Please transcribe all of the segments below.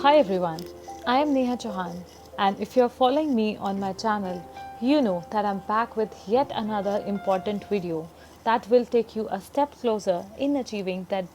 Hi everyone, I am Neha Chauhan, and if you're following me on my channel, you know that I'm back with yet another important video that will take you a step closer in achieving that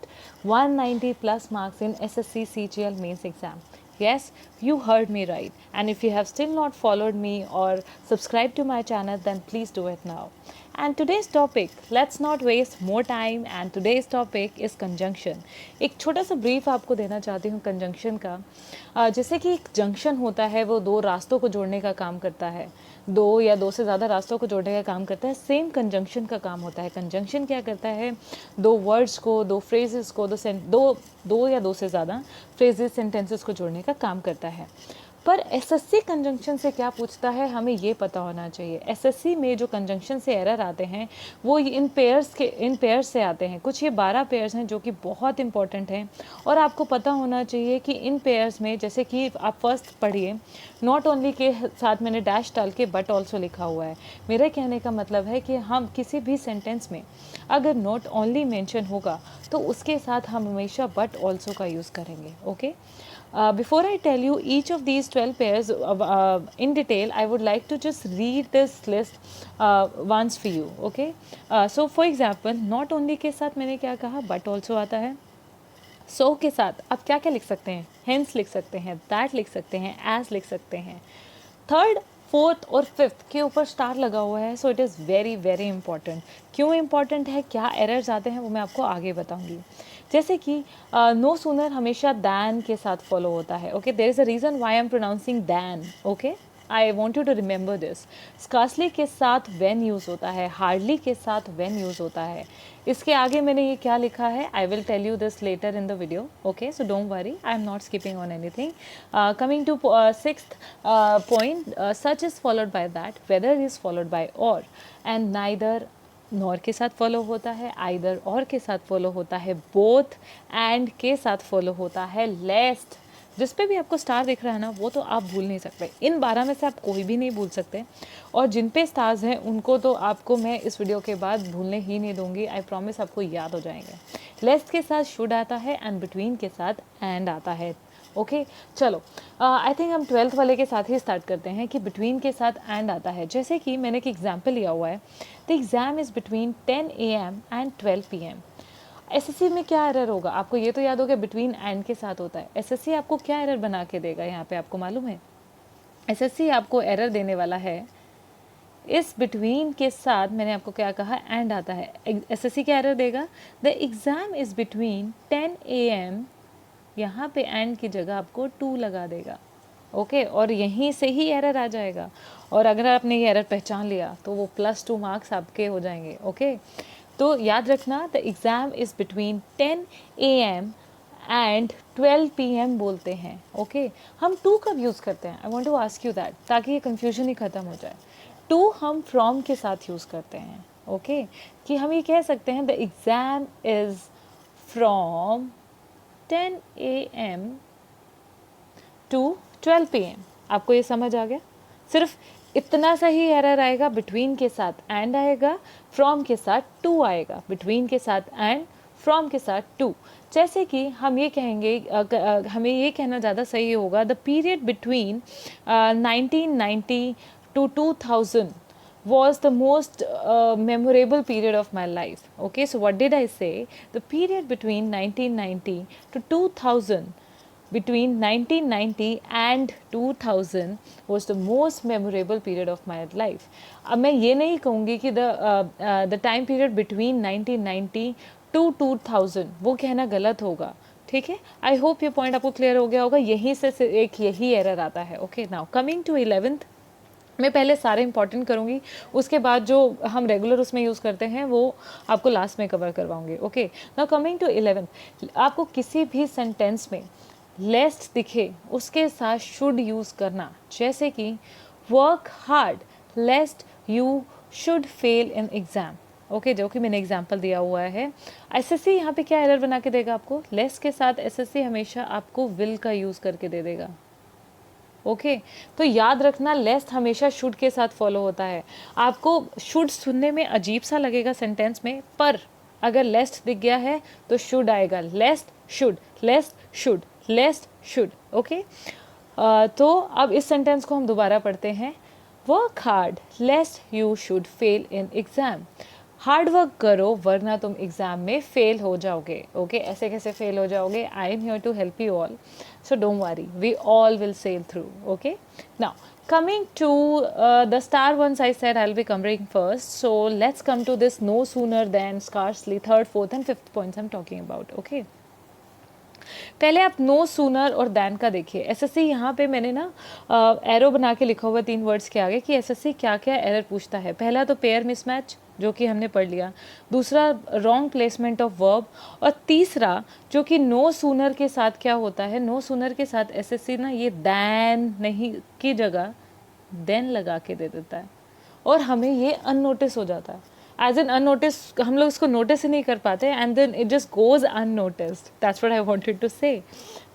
190 plus marks in SSC CGL mains exam. Yes, you heard me right. And if you have still not followed me or subscribed to my channel, then please do it now. And today's topic, let's not waste more time, and today's topic is conjunction. एक छोटा सा brief आपको देना चाहती हूँ conjunction का। जैसे कि एक जंक्शन होता है, वो दो रास्तों को जोड़ने का काम करता है, दो या दो से ज़्यादा रास्तों को जोड़ने का काम करता है। सेम कंजंक्शन का काम होता है। कंजंक्शन क्या करता है? दो वर्ड्स को, दो फ्रेजेस को, दो या दो से ज़्यादा फ्रेजेस सेंटेंसेस को जोड़ने का काम करता है। पर एसएससी कंजंक्शन से क्या पूछता है, हमें ये पता होना चाहिए। एसएससी में जो कंजंक्शन से एरर आते हैं वो इन पेयर्स से आते हैं। कुछ ये 12 पेयर्स हैं जो कि बहुत इंपॉर्टेंट हैं और आपको पता होना चाहिए कि इन पेयर्स में, जैसे कि आप फर्स्ट पढ़िए, नॉट ओनली के साथ मैंने डैश डाल के बट ऑल्सो लिखा हुआ है। मेरे कहने का मतलब है कि हम किसी भी सेंटेंस में अगर नॉट ओनली मेंशन होगा तो उसके साथ हम हमेशा बट ऑल्सो का यूज़ करेंगे। Okay, before I tell you each of these 12 pairs in detail, I would like to just read this list once for you. Okay, so for example, not only के साथ मैंने क्या कहा, but also आता है। so के साथ आप क्या क्या लिख सकते हैं? hence लिख सकते हैं, that लिख सकते हैं, as लिख सकते हैं। थर्ड, फोर्थ और फिफ्थ के ऊपर स्टार लगा हुआ है, so it is very very important. क्यों इंपॉर्टेंट है, क्या एरर्स आते हैं, वो मैं आपको आगे बताऊंगी। जैसे कि नो सूनर हमेशा दैन के साथ फॉलो होता है। Okay, there is a reason why I am pronouncing than. Okay, I want you to remember this. Scarcely के साथ वेन यूज़ होता है, हार्डली के साथ वेन यूज़ होता है। इसके आगे मैंने ये क्या लिखा है, I will tell you this letter in the video. Okay, so don't worry, I am not skipping on anything. Coming to sixth point, such is followed by that, whether is followed by or, and neither nor के साथ follow होता है, either और के साथ follow होता है, both and के साथ फॉलो होता है, लेस्ट। जिस पे भी आपको स्टार दिख रहा है ना, वो तो आप भूल नहीं सकते। इन 12 में से आप कोई भी नहीं भूल सकते, और जिन पे स्टार्स हैं उनको तो आपको मैं इस वीडियो के बाद भूलने ही नहीं दूंगी। आई प्रॉमिस, आपको याद हो जाएंगे। लेस्ट के साथ शुड आता है एंड बिटवीन के साथ एंड आता है। ओके, चलो, आई थिंक हम 12th वाले के साथ ही स्टार्ट करते हैं कि बिटवीन के साथ एंड आता है। जैसे कि मैंने एक एग्जाम्पल लिया हुआ है, the exam is between 10 AM and 12 PM। SSC में क्या एरर होगा, आपको ये तो याद होगा बिटवीन एंड के साथ होता है। एसएससी आपको क्या एरर बना के देगा यहाँ पे, आपको मालूम है? एसएससी आपको एरर देने वाला है इस बिटवीन के साथ, मैंने आपको क्या कहा, एंड आता है। एसएससी क्या एरर देगा, the exam is between 10 AM, यहाँ पे एंड की जगह आपको 2 लगा देगा। ओके, और यहीं से ही एरर आ जाएगा, और अगर आपने ये एरर पहचान लिया तो वो +2 मार्क्स आपके हो जाएंगे। ओके, तो याद रखना, the exam is between 10 AM and 12 PM बोलते हैं। ओके, हम टू कब यूज़ करते हैं, I want to ask you that, ताकि ये कन्फ्यूजन ही ख़त्म हो जाए। टू हम फ्रॉम के साथ यूज़ करते हैं। ओके, कि हम ये कह सकते हैं the exam is from 10 AM to 12 PM। आपको ये समझ आ गया? सिर्फ इतना सा ही एरर आएगा, बिटवीन के साथ एंड आएगा, फ्रॉम के साथ टू आएगा, बिटवीन के साथ एंड, फ्रॉम के साथ टू। जैसे कि हम ये कहेंगे, हमें ये कहना ज़्यादा सही होगा, the period between 1990 to 2000 was the most memorable period of my life. Okay, so what did I say? The period between 1990 to 2000, between 1990 and 2000 was the most memorable period of my life. अब मैं ये नहीं कहूँगी कि the time period between 1990 to 2000, वो कहना गलत होगा। ठीक है, आई होप ये पॉइंट आपको क्लियर हो गया होगा। यहीं से एक यही एरर आता है। Okay, now coming to 11th, मैं पहले सारे इंपॉर्टेंट करूँगी, उसके बाद जो हम रेगुलर उसमें यूज़ करते हैं वो आपको लास्ट में कवर करवाऊँगी। Okay, now coming to 11th, आपको किसी भी सेंटेंस में लेस्ट दिखे उसके साथ शुड यूज़ करना। जैसे कि work hard लेस्ट you should fail in exam. Okay, जो कि मैंने एग्जाम्पल दिया हुआ है। एसएससी यहाँ पे क्या एरर बना के देगा आपको, लेस्ट के साथ एसएससी हमेशा आपको विल का यूज़ करके दे देगा। ओके, तो याद रखना, लेस्ट हमेशा शुड के साथ फॉलो होता है। आपको शुड सुनने में अजीब सा लगेगा सेंटेंस में, पर अगर लेस्ट दिख गया है तो शुड आएगा। लेस्ट शुड, लेस्ट शुड, लेस्ट शुड, ओके। तो अब इस सेंटेंस को हम दोबारा पढ़ते हैं। Work hard लेस्ट you should fail in exam. Hard work करो वरना तुम एग्जाम में फेल हो जाओगे, ओके। ऐसे कैसे फेल हो जाओगे? I am here to help you all, so don't worry, we all will sail through, okay? Now coming to the star ones, I said I'll be covering first, so let's come to this no sooner than, scarcely, third, fourth and fifth points I'm talking about, okay? पहले आप no sooner और then का देखिए। SSC यहाँ पे मैंने ना arrow बना के लिखा हुआ 3 वर्ड्स के आगे कि एसएससी क्या क्या एरर पूछता है। पहला तो पेयर मिसमैच, जो कि हमने पढ़ लिया। दूसरा रॉन्ग प्लेसमेंट ऑफ वर्ब। और तीसरा जो कि नो सूनर के साथ क्या होता है, नो सूनर के साथ एसएससी ना ये दैन नहीं की जगह देन लगा के दे देता है और हमें ये अननोटिस हो जाता है। एज एन अननोटिस, हम लोग इसको नोटिस ही नहीं कर पाते and then it just goes unnoticed. That's what I wanted to say,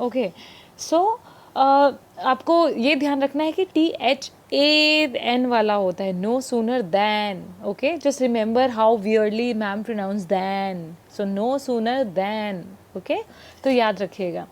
okay. So आपको ये ध्यान रखना है कि THAN वाला होता है, no sooner than, okay. Just remember how weirdly ma'am pronounce than, so no sooner than, okay. तो याद रखिएगा।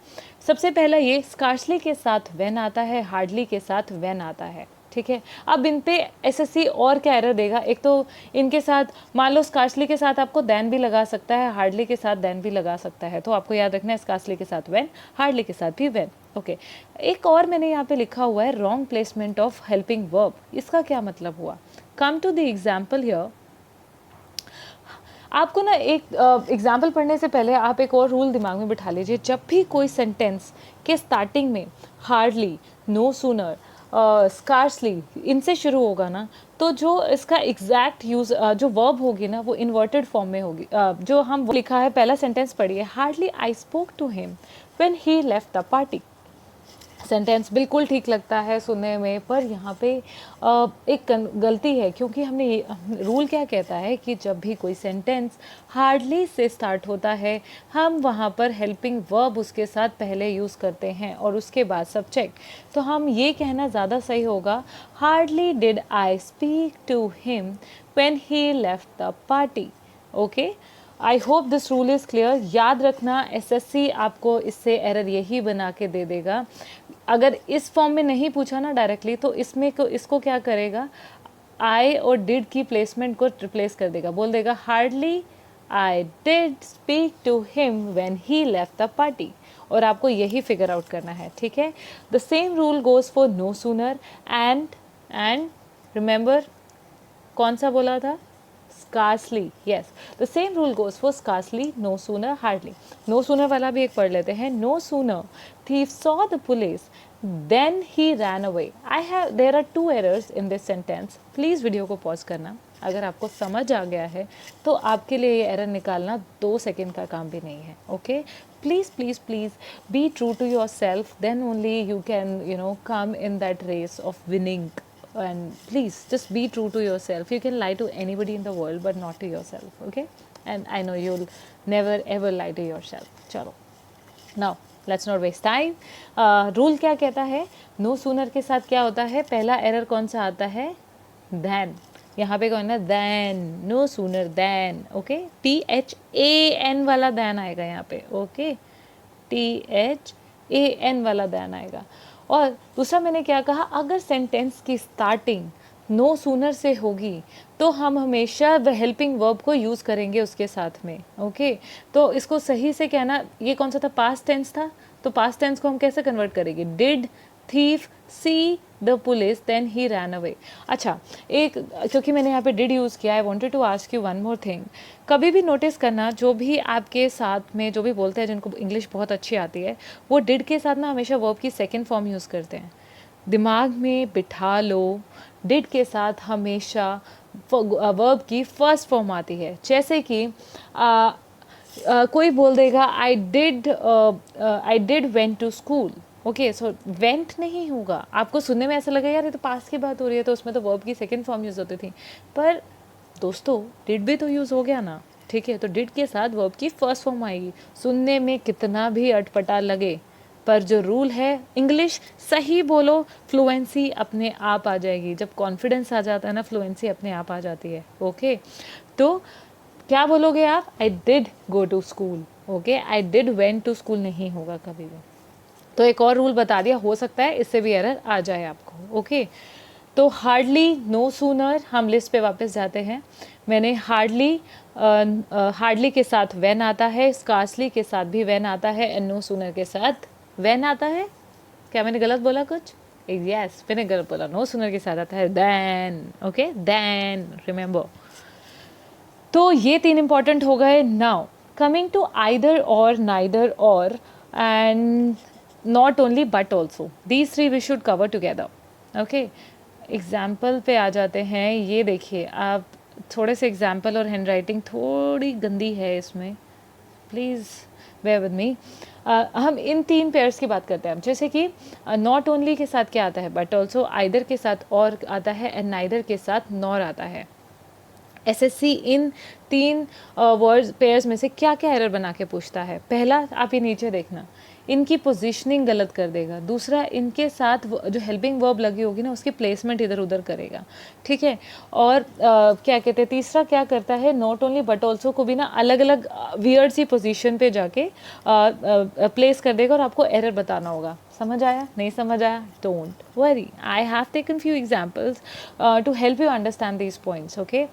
सबसे पहला ये स्कार्सली के साथ व्हेन आता है, हार्डली के साथ व्हेन आता है, ठीक है। अब इन पे एसएससी और क्या एरर देगा, एक तो इनके साथ मान लो स्कार्सली के साथ आपको दैन भी लगा सकता है, हार्डली के साथ दैन भी लगा सकता है। तो आपको याद रखना है स्कार्सली के साथ व्हेन, हार्डली के साथ भी व्हेन, ओके। एक और मैंने यहाँ पे लिखा हुआ है wrong placement of helping verb. इसका क्या मतलब हुआ? Come to the example here. आपको ना एक एग्जाम्पल पढ़ने से पहले आप एक और रूल दिमाग में बिठा लीजिए। जब भी कोई सेंटेंस के स्टार्टिंग में हार्डली, नो सूनर, स्कार्सली इनसे शुरू होगा ना, तो जो इसका एग्जैक्ट यूज़ जो वर्ब होगी ना वो इन्वर्टेड फॉर्म में होगी। जो हम लिखा है, पहला सेंटेंस पढ़िए, hardly I spoke to him when he left the party. Sentence बिल्कुल ठीक लगता है सुनने में, पर यहाँ पे एक गलती है, क्योंकि हमने रूल क्या कहता है कि जब भी कोई सेंटेंस हार्डली से स्टार्ट होता है हम वहाँ पर हेल्पिंग वर्ब उसके साथ पहले यूज़ करते हैं और उसके बाद सब्जेक्ट। तो हम ये कहना ज़्यादा सही होगा, hardly did I speak to him when he left the party, okay. I hope this rule is clear. याद रखना, एसएससी आपको इससे एरर यही बना के दे देगा। अगर इस फॉर्म में नहीं पूछा ना डायरेक्टली, तो इसमें इसको क्या करेगा, आई और डिड की प्लेसमेंट को रिप्लेस कर देगा, बोल देगा hardly I did speak to him when he left the party. और आपको यही फिगर आउट करना है, ठीक है। The same rule goes for no sooner and remember कौन सा बोला था, scarcely, yes, the same rule goes for scarcely, no sooner, hardly। no sooner वाला भी एक पढ़ लेते हैं। no sooner thief saw the police then he ran away। there are 2 errors in this sentence। please video को pause करना। अगर आपको समझ आ गया है तो आपके लिए ये एरर निकालना 2 सेकेंड का काम भी नहीं है, okay. Please please please be true to yourself, then only you can come in that race of winning. And please just be true to yourself। you can lie to anybody in the world but not to yourself, okay? and I know you'll never ever lie to yourself। चलो, now let's not waste time। Rule क्या कहता है, no sooner के साथ क्या होता है, पहला एरर कौन सा आता है, दैन। यहाँ पे कौन है, than, no sooner than, okay. THAN वाला दैन आएगा यहाँ पे, ओके। THAN वाला दैन आएगा। और दूसरा मैंने क्या कहा, अगर सेंटेंस की स्टार्टिंग नो सूनर से होगी तो हम हमेशा द हेल्पिंग वर्ब को यूज़ करेंगे उसके साथ में, ओके। तो इसको सही से कहना, ये कौन सा था, पास्ट टेंस था, तो पास्ट टेंस को हम कैसे कन्वर्ट करेंगे, did thief see the police then he ran away. अच्छा, एक क्योंकि मैंने यहाँ पे डिड यूज़ किया, I wanted to ask you one more thing. कभी भी नोटिस करना, जो भी आपके साथ में जो भी बोलते हैं जिनको इंग्लिश बहुत अच्छी आती है, वो डिड के साथ ना हमेशा वर्ब की सेकेंड फॉर्म यूज़ करते हैं। दिमाग में बिठा लो, डिड के साथ हमेशा वर्ब की फर्स्ट फॉर्म आती है। जैसे कि कोई बोल देगा I did went to school, okay. So went नहीं होगा, आपको सुनने में ऐसा लगेगा यार ये तो पास्ट की बात हो रही है, तो उसमें तो वर्ब की सेकंड फॉर्म यूज़ होती थी, पर दोस्तों डिड भी तो यूज़ हो गया ना, ठीक है। तो डिड के साथ वर्ब की फर्स्ट फॉर्म आएगी। सुनने में कितना भी अटपटा लगे, पर जो रूल है, इंग्लिश सही बोलो, फ्लुएंसी अपने आप आ जाएगी। जब कॉन्फिडेंस आ जाता है ना, फ्लुएंसी अपने आप आ जाती है, ओके। तो क्या बोलोगे आप, I did go to school, okay. I did went to school नहीं होगा कभी भी, तो एक और रूल बता दिया, हो सकता है इससे भी एरर आ जाए आपको। ओके, तो हार्डली, नो सूनर, हम लिस्ट पे वापस जाते हैं। मैंने हार्डली के साथ व्हेन आता है, स्कार्सली के साथ भी व्हेन आता है, एंड नो सूनर के साथ व्हेन आता है। क्या मैंने गलत बोला कुछ? यस, मैंने गलत बोला। नो सूनर के साथ आता है देन। Okay, then, remember. तो ये 3 इंपॉर्टेंट हो गए। Now coming to either or, neither or, and not only but also, these 3 we should cover together. Okay, example पे आ जाते हैं। ये देखिए आप, थोड़े से एग्जाम्पल और हैंड राइटिंग थोड़ी गंदी है इसमें, प्लीज़ बेयर विद मी। हम इन 3 पेयर्स की बात करते हैं। जैसे कि नॉट ओनली के साथ क्या आता है? बट ऑल्सो, आइदर के साथ और आता है, एंड नाइदर के साथ नॉर आता है। एसएससी इन 3 वर्ड्स पेयर्स में से क्या क्या एरर बना के पूछता है? पहला, आप ये नीचे देखना, इनकी पोजीशनिंग गलत कर देगा। दूसरा, इनके साथ जो हेल्पिंग वर्ब लगी होगी ना, उसकी प्लेसमेंट इधर उधर करेगा। ठीक है, और क्या कहते हैं, तीसरा क्या करता है, नॉट ओनली बट ऑल्सो को भी ना अलग अलग वियर्ड सी पोजीशन पे जाके प्लेस कर देगा और आपको एरर बताना होगा। समझ आया? नहीं समझ आया? Don't worry, I have taken few examples to help you understand these points. Okay,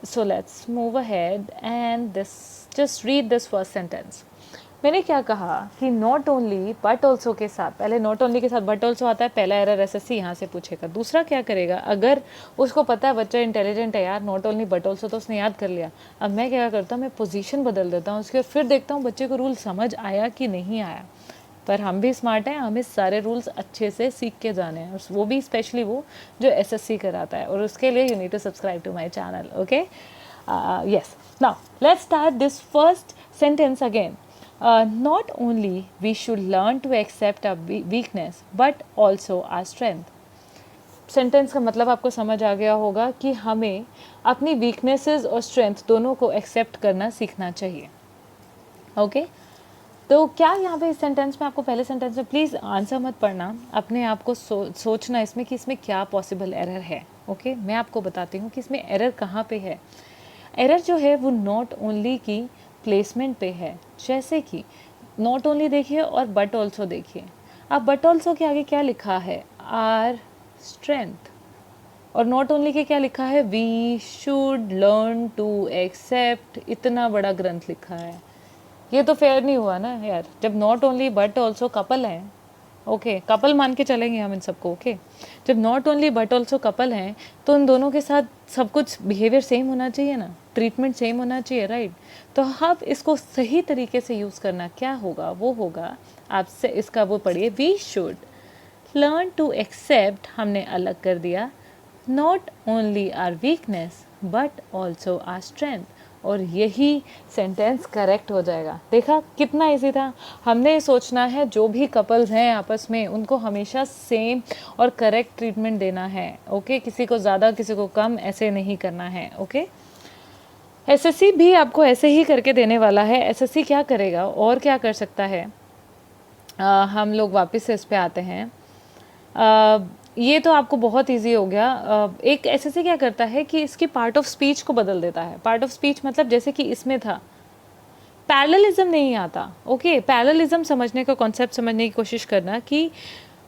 so let's move ahead and just read this first sentence. मैंने क्या कहा कि नॉट ओनली बट ऑल्सो के साथ, पहले नॉट ओनली के साथ बट ऑल्सो आता है, पहला एरर एसएससी यहाँ से पूछेगा। दूसरा क्या करेगा, अगर उसको पता है बच्चा इंटेलिजेंट है यार, नॉट ओनली बट ऑल्सो तो उसने याद कर लिया, अब मैं क्या करता हूँ, मैं पोजीशन बदल देता हूँ उसके, और फिर देखता हूँ बच्चे को रूल समझ आया कि नहीं आया। पर हम भी स्मार्ट हैं, हमें सारे रूल्स अच्छे से सीख के जाने हैं, और वो भी स्पेशली वो जो एसएससी कराता है, और उसके लिए you need to subscribe to my channel. Okay, yes, now let's start this first sentence again. Not only we should learn to accept a weakness but also our strength. Sentence का मतलब आपको समझ आ गया होगा कि हमें अपनी वीकनेसेस और स्ट्रेंथ दोनों को एक्सेप्ट करना सीखना चाहिए। ओके, तो क्या यहाँ पे इस सेंटेंस में, आपको पहले सेंटेंस में प्लीज़ आंसर मत पढ़ना, अपने आप को सोचना इसमें कि इसमें क्या पॉसिबल एरर है। ओके, मैं आपको बताती हूँ कि इसमें एरर कहाँ पे है। एरर जो है वो नॉट ओनली की प्लेसमेंट पे है। जैसे कि नॉट ओनली देखिए और बट ऑल्सो देखिए, अब बट ऑल्सो के आगे क्या लिखा है, आर स्ट्रेंथ, और नॉट ओनली के क्या लिखा है, we should learn to accept, इतना बड़ा ग्रंथ लिखा है। ये तो फेयर नहीं हुआ ना यार, जब not only but also couple हैं, ओके, कपल मान के चलेंगे हम इन सबको। ओके, जब not only but also couple हैं तो उन दोनों के साथ सब कुछ बिहेवियर सेम होना चाहिए ना, ट्रीटमेंट सेम होना चाहिए, राइट। तो अब इसको सही तरीके से यूज़ करना क्या होगा, वो होगा आपसे, इसका वो पढ़िए, we should learn to accept, हमने अलग कर दिया, not only our weakness but also our strength, और यही सेंटेंस करेक्ट हो जाएगा। देखा कितना इजी था। हमने सोचना है जो भी कपल्स हैं आपस में, उनको हमेशा सेम और करेक्ट ट्रीटमेंट देना है। ओके, किसी को ज़्यादा किसी को कम ऐसे नहीं करना है। ओके, एसएससी भी आपको ऐसे ही करके देने वाला है। एसएससी क्या करेगा और क्या कर सकता है, हम लोग वापस से इस पे आते हैं। ये तो आपको बहुत इजी हो गया। एक एसएससी क्या करता है कि इसकी पार्ट ऑफ स्पीच को बदल देता है। पार्ट ऑफ स्पीच मतलब जैसे कि इसमें था, पैरेललिज्म नहीं आता। ओके, पैरेललिज्म समझने का कॉन्सेप्ट समझने की कोशिश करना कि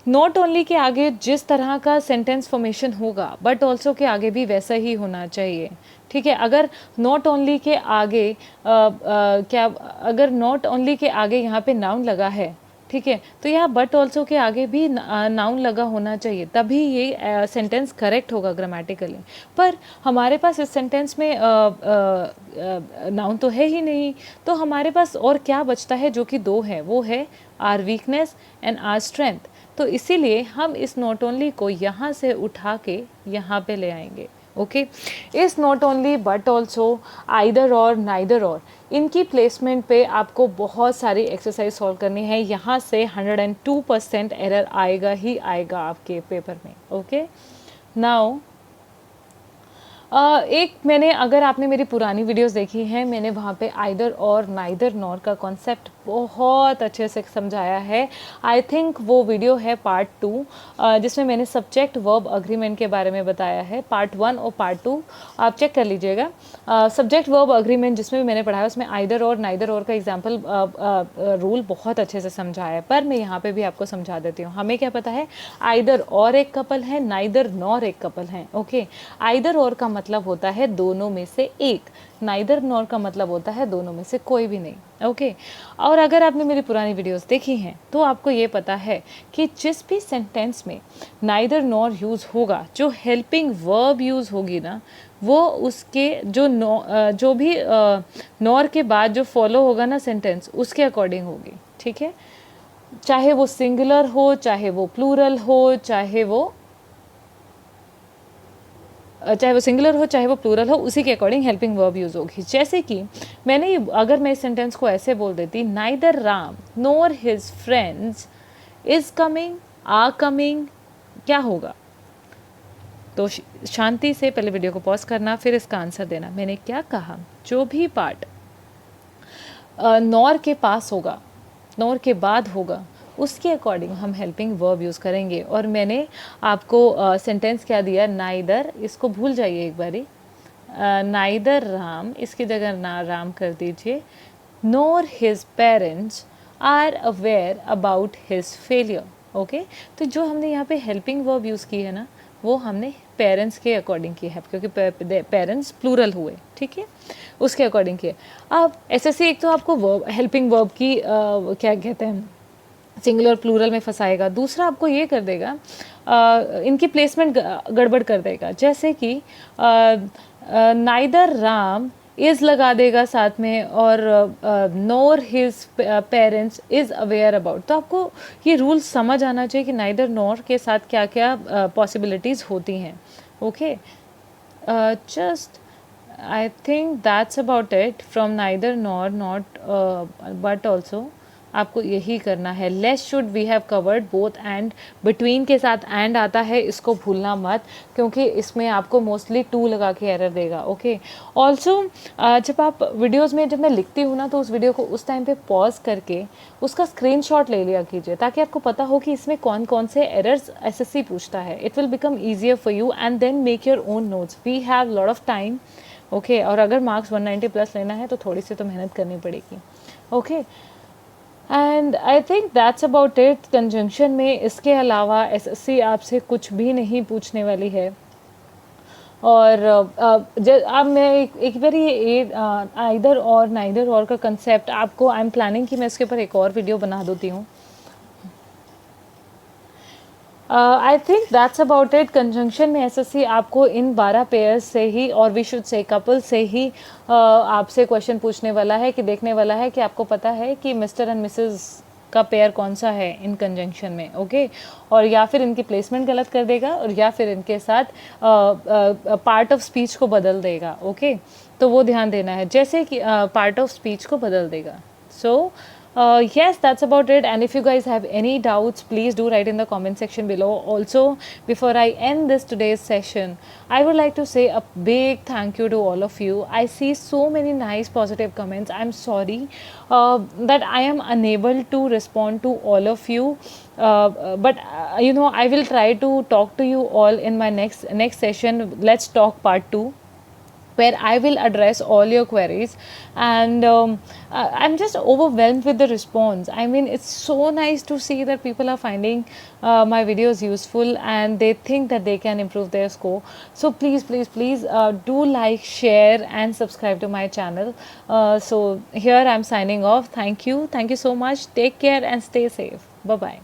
नॉट ओनली के आगे जिस तरह का सेंटेंस फॉर्मेशन होगा बट ऑल्सो के आगे भी वैसा ही होना चाहिए। ठीक है, अगर नॉट ओनली के आगे अगर नॉट ओनली के आगे यहाँ पे नाउन लगा है, ठीक है, तो यहाँ बट ऑल्सो के आगे भी नाउन लगा होना चाहिए, तभी ये सेंटेंस करेक्ट होगा ग्रामेटिकली। पर हमारे पास इस सेंटेंस में नाउन तो है ही नहीं, तो हमारे पास और क्या बचता है जो कि 2 है, वो है our weakness and our strength. तो इसीलिए हम इस नॉट ओनली को यहाँ से उठा के यहाँ पे ले आएंगे। ओके, इस not only but also, either or, neither और, इनकी प्लेसमेंट पे आपको बहुत सारी एक्सरसाइज सॉल्व करनी है। यहाँ से 102% एरर आएगा ही आएगा आपके पेपर में। ओके, नाउ एक मैंने, अगर आपने मेरी पुरानी वीडियोस देखी हैं, मैंने वहाँ पे आइदर और, नाइदर नॉर का कॉन्सेप्ट बहुत अच्छे से समझाया है। आई थिंक वो वीडियो है पार्ट 2, जिसमें मैंने सब्जेक्ट वर्ब अग्रीमेंट के बारे में बताया है। पार्ट 1 और पार्ट 2 आप चेक कर लीजिएगा। सब्जेक्ट वर्ब अग्रीमेंट जिसमें भी मैंने पढ़ाया, उसमें आइदर और नाइदर और का एग्जाम्पल रूल बहुत अच्छे से समझाया है, पर मैं यहाँ पे भी आपको समझा देती हूँ। हमें क्या पता है, आइदर और एक कपल है, नाइदर नॉर एक कपल है। ओके, आइदर और का मतलब होता है दोनों में से एक, नाइदर नॉर का मतलब होता है दोनों में से कोई भी नहीं। ओके, और अगर आपने मेरी पुरानी वीडियोस देखी हैं तो आपको ये पता है कि जिस भी सेंटेंस में नाइदर नॉर यूज़ होगा, जो हेल्पिंग वर्ब यूज़ होगी ना, वो उसके जो भी नॉर के बाद जो फॉलो होगा ना सेंटेंस, उसके अकॉर्डिंग होगी। ठीक है, चाहे वो सिंगुलर हो, चाहे वो प्लूरल हो, चाहे वो सिंगुलर हो, चाहे वो प्लूरल हो, उसी के अकॉर्डिंग हेल्पिंग वर्ब यूज होगी। जैसे कि अगर मैं इस सेंटेंस को ऐसे बोल देती, neither Ram nor his friends is coming are coming, क्या होगा? तो शांति से पहले वीडियो को पॉज करना, फिर इसका आंसर देना। मैंने क्या कहा, जो भी पार्ट नॉर के पास होगा, नॉर के बाद होगा, उसके अकॉर्डिंग हम हेल्पिंग वर्ब यूज़ करेंगे। और मैंने आपको सेंटेंस क्या दिया, नाइदर, इसको भूल जाइए एक बारी, नाइदर राम, इसकी जगह ना राम कर दीजिए, nor his parents are aware about his failure. Okay, तो जो हमने यहाँ पे हेल्पिंग वर्ब यूज़ की है ना, वो हमने पेरेंट्स के अकॉर्डिंग की है, क्योंकि पेरेंट्स प्लूरल हुए। ठीक है, उसके अकॉर्डिंग किए। अब एसएससी एक तो आपको वर्ब, हेल्पिंग वर्ब की क्या कहते हैं, सिंगुलर प्लूरल में फंसाएगा। दूसरा आपको ये कर देगा, इनकी प्लेसमेंट गड़बड़ कर देगा। जैसे कि नाइदर राम इज़ लगा देगा साथ में, और नोर his parents is aware about. तो आपको ये रूल समझ आना चाहिए कि नाइदर नोर के साथ क्या क्या पॉसिबिलिटीज़ होती हैं। Okay, just I think that's about it from neither nor not but also आपको यही करना है। Less should we have covered both and, between के साथ एंड आता है, इसको भूलना मत, क्योंकि इसमें आपको मोस्टली टू लगा के एरर देगा। ओके, ऑल्सो जब आप वीडियोज़ में, जब मैं लिखती हूँ ना, तो उस वीडियो को उस टाइम पे पॉज करके उसका स्क्रीनशॉट ले लिया कीजिए, ताकि आपको पता हो कि इसमें कौन कौन से एरर्स एसएससी पूछता है। It will become easier for you and then make your own notes. We have lot of time. Okay, और अगर मार्क्स 190 प्लस लेना है तो थोड़ी सी तो मेहनत करनी पड़ेगी। Okay, and I think that's about it conjunction में। इसके अलावा एसएससी आपसे कुछ भी नहीं पूछने वाली है। और अब मैं एक बार ये आइदर और नाइदर और का कंसेप्ट आपको, आई एम प्लानिंग कि मैं इसके ऊपर एक और वीडियो बना देती हूँ। I think that's about it. Conjunction में एसएससी आपको इन 12 पेयर्स से ही, और वी शुड से कपल से ही आपसे क्वेश्चन पूछने वाला है, कि देखने वाला है कि आपको पता है कि मिस्टर एंड मिसेस का पेयर कौन सा है इन कंजंक्शन में। ओके, और या फिर इनकी प्लेसमेंट गलत कर देगा, और या फिर इनके साथ पार्ट ऑफ स्पीच को बदल देगा। ओके, तो वो ध्यान देना है, जैसे कि पार्ट ऑफ स्पीच को बदल देगा। सो yes, that's about it. And if you guys have any doubts, please do write in the comment section below. Also, before I end this today's session, I would like to say a big thank you to all of you. I see so many nice positive comments. I'm sorry that I am unable to respond to all of you, but you know, I will try to talk to you all in my next session. Let's talk part 2, where I will address all your queries. And I'm just overwhelmed with the response. I mean, it's so nice to see that people are finding my videos useful and they think that they can improve their score. So please, please, please do like, share and subscribe to my channel. So here I'm signing off. Thank you so much. Take care and stay safe. Bye bye.